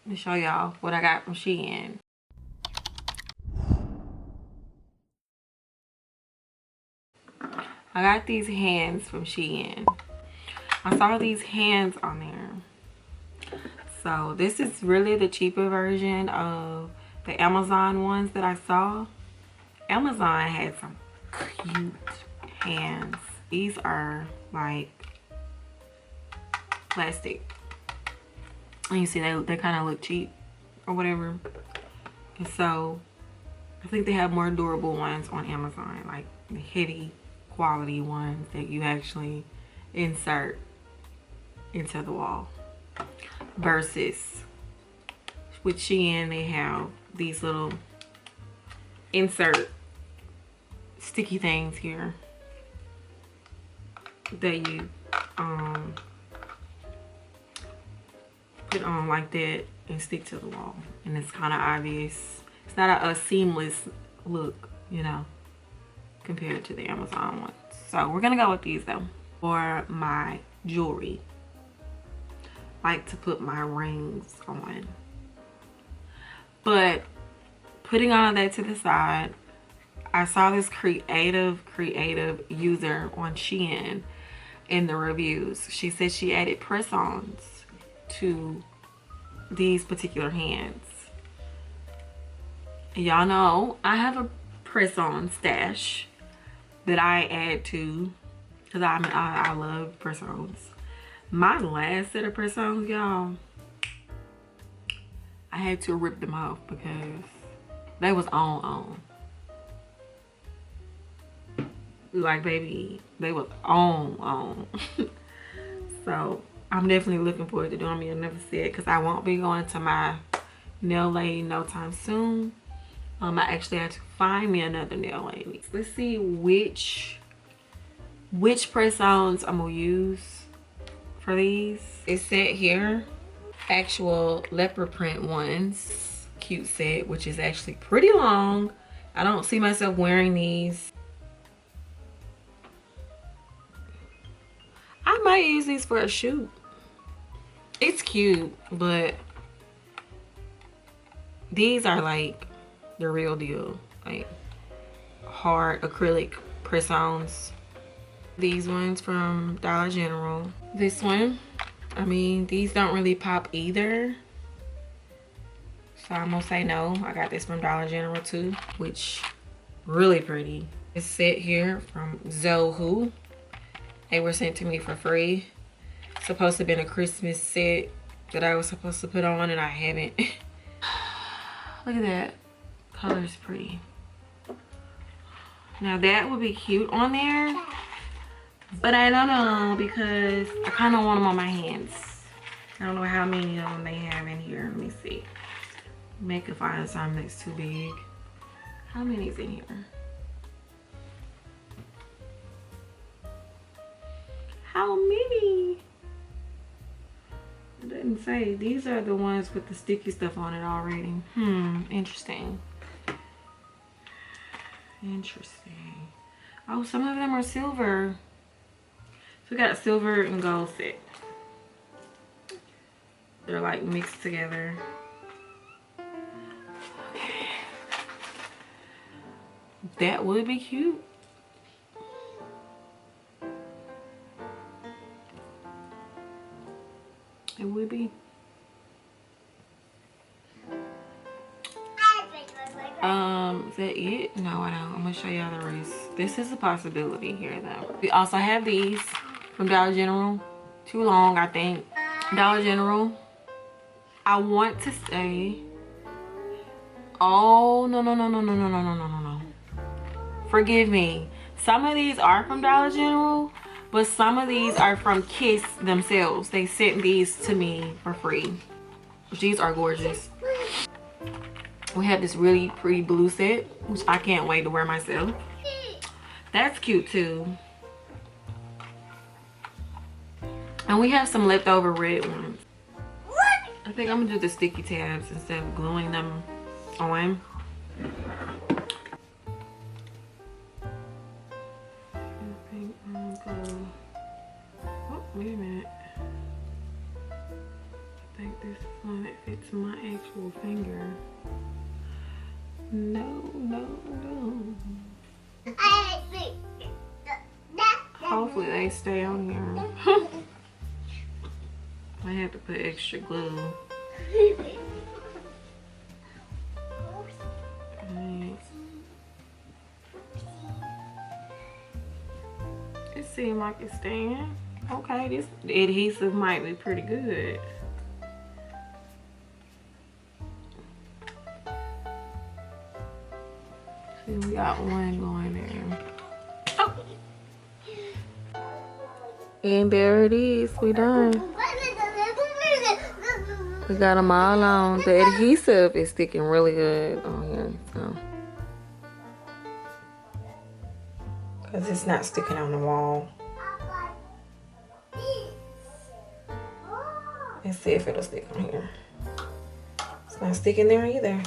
me show y'all what I got from Shein. I got these hands from Shein. I saw these hands on there. So this is really the cheaper version of the Amazon ones that I saw. Amazon had some cute hands. These are like plastic. And you see they kind of look cheap or whatever. And so I think they have more durable ones on Amazon, like the heavy quality ones that you actually insert into the wall. Versus with Shein, they have these little insert sticky things here that you put on like that and stick to the wall, and it's kind of obvious. It's not a seamless look, you know, compared to the Amazon ones. So we're gonna go with these though. For my jewelry, I like to put my rings on, but putting all of that to the side, I saw this creative user on Shein in the reviews. She said she added press-ons to these particular hands. Y'all know I have a press-on stash that I add to because I love press-ons. My last set of press-ons, y'all, I had to rip them off because they was on. Like, baby, they was on. So I'm definitely looking forward to doing me another set because I won't be going to my nail lady no time soon. I actually had to find me another nail lady. Let's see which press-ons I'm gonna use for these. It's set here, actual leopard print ones, cute set, which is actually pretty long. I don't see myself wearing these. I might use these for a shoot. It's cute, but these are like the real deal, like hard acrylic press-ons. These ones from Dollar General. This one, I mean, these don't really pop either, so I'm gonna say no. I got this from Dollar General too, which really pretty. It's set here from ZoeWho. They were sent to me for free. It's supposed to have been a Christmas set that I was supposed to put on, and I haven't. Look at that. Color's pretty. Now that would be cute on there, but I don't know because I kind of want them on my hands. I don't know how many of them they have in here. Let me see. Make it find something that's too big. How many is in here? How many? It doesn't say. These are the ones with the sticky stuff on it already. Interesting. Interesting. Oh, some of them are silver. So we got a silver and gold set. They're like mixed together. Okay. That would be cute. It would be. Is that it? No, I don't. I'm gonna show y'all the rest. This is a possibility here though. We also have these from Dollar General. Too long, I think. Dollar General. I want to say, oh no. Forgive me. Some of these are from Dollar General, but some of these are from Kiss themselves. They sent these to me for free. These are gorgeous. We have this really pretty blue set, which I can't wait to wear myself. That's cute too. And we have some leftover red ones. I think I'm gonna do the sticky tabs instead of gluing them on. Oh, wait a minute. I think this one that fits my actual finger. No. Hopefully they stay on here. I have to put extra glue. Right. It seems like it's staying. Okay, this adhesive might be pretty good. See, we got one going there. Oh. And there it is. We done. We got them all on. The adhesive is sticking really good on here. So. Because it's not sticking on the wall. Let's see if it'll stick on here. It's not sticking there either.